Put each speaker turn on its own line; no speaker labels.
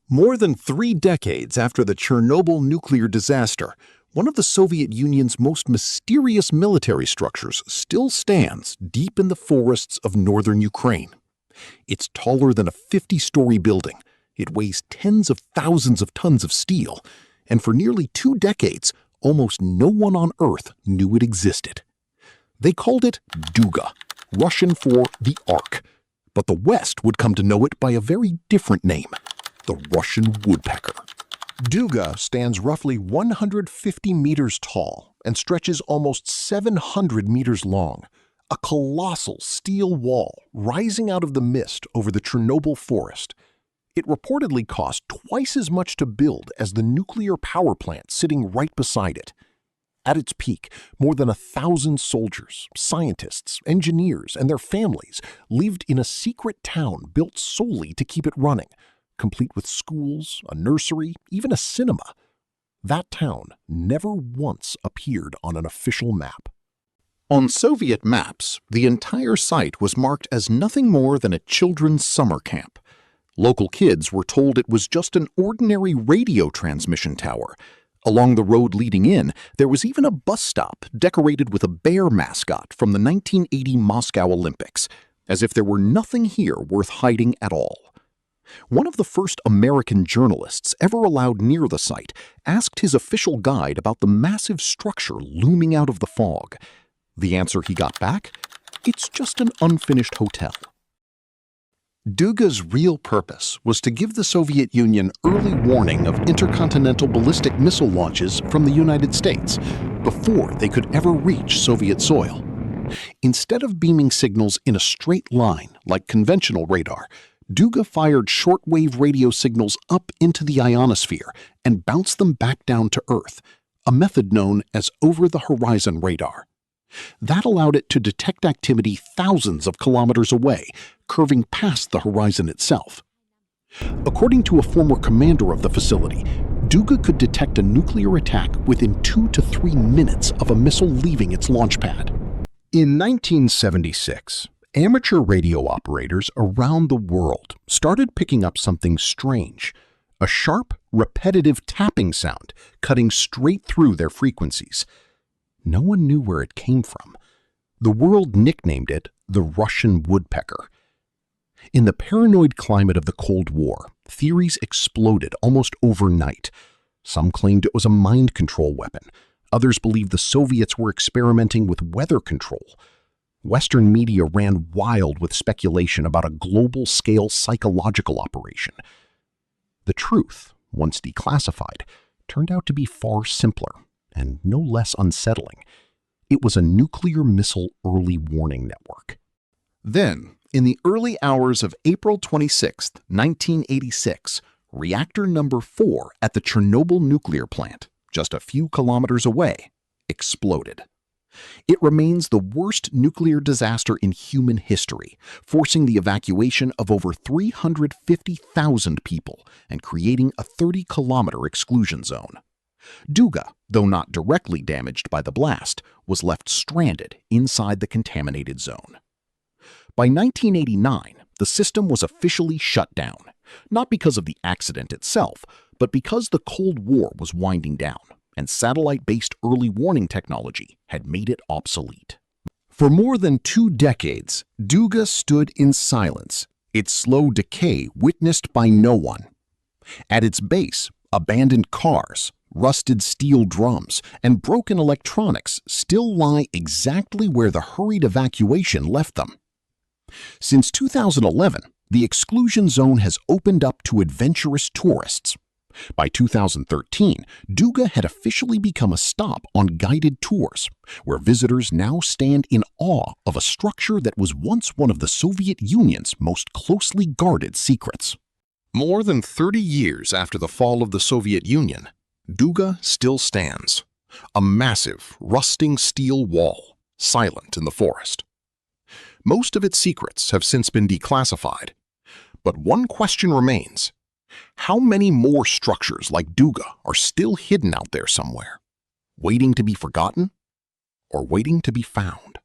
More than 3 decades after the Chernobyl nuclear disaster, one of the Soviet Union's most mysterious military structures still stands deep in the forests of northern Ukraine. It's taller than a 50-story building, it weighs tens of thousands of tons of steel, and for nearly 2 decades, almost no one on Earth knew it existed. They called it Duga, Russian for the Ark, but the West would come to know it by a very different name: the Russian woodpecker. Duga stands roughly 150 meters tall and stretches almost 700 meters long, a colossal steel wall rising out of the mist over the Chernobyl forest. It reportedly cost twice as much to build as the nuclear power plant sitting right beside it. At its peak, more than 1,000 soldiers, scientists, engineers, and their families lived in a secret town built solely to keep it running, complete with schools, a nursery, even a cinema. That town never once appeared on an official map. On Soviet maps, the entire site was marked as nothing more than a children's summer camp. Local kids were told it was just an ordinary radio transmission tower. Along the road leading in, there was even a bus stop decorated with a bear mascot from the 1980 Moscow Olympics, as if there were nothing here worth hiding at all. One of the first American journalists ever allowed near the site asked his official guide about the massive structure looming out of the fog. The answer he got back? It's just an unfinished hotel. Duga's real purpose was to give the Soviet Union early warning of intercontinental ballistic missile launches from the United States before they could ever reach Soviet soil. Instead of beaming signals in a straight line like conventional radar, Duga fired shortwave radio signals up into the ionosphere and bounced them back down to Earth, a method known as over-the-horizon radar. That allowed it to detect activity thousands of kilometers away, curving past the horizon itself. According to a former commander of the facility, Duga could detect a nuclear attack within 2 to 3 minutes of a missile leaving its launch pad. In 1976, amateur radio operators around the world started picking up something strange: a sharp, repetitive tapping sound cutting straight through their frequencies. No one knew where it came from. The world nicknamed it the Russian woodpecker. In the paranoid climate of the Cold War, theories exploded almost overnight. Some claimed it was a mind control weapon. Others believed the Soviets were experimenting with weather control. Western media ran wild with speculation about a global-scale psychological operation. The truth, once declassified, turned out to be far simpler and no less unsettling. It was a nuclear missile early warning network. Then, in the early hours of April 26, 1986, reactor number 4 at the Chernobyl nuclear plant, just a few kilometers away, exploded. It remains the worst nuclear disaster in human history, forcing the evacuation of over 350,000 people and creating a 30-kilometer exclusion zone. Duga, though not directly damaged by the blast, was left stranded inside the contaminated zone. By 1989, the system was officially shut down, not because of the accident itself, but because the Cold War was winding down and satellite-based early warning technology had made it obsolete. For more than 2 decades, Duga stood in silence, its slow decay witnessed by no one. At its base, abandoned cars, rusted steel drums, and broken electronics still lie exactly where the hurried evacuation left them. Since 2011, the exclusion zone has opened up to adventurous tourists. By 2013, Duga had officially become a stop on guided tours, where visitors now stand in awe of a structure that was once one of the Soviet Union's most closely guarded secrets. More than 30 years after the fall of the Soviet Union, Duga still stands, a massive, rusting steel wall, silent in the forest. Most of its secrets have since been declassified, but one question remains: how many more structures like Duga are still hidden out there somewhere, waiting to be forgotten or waiting to be found?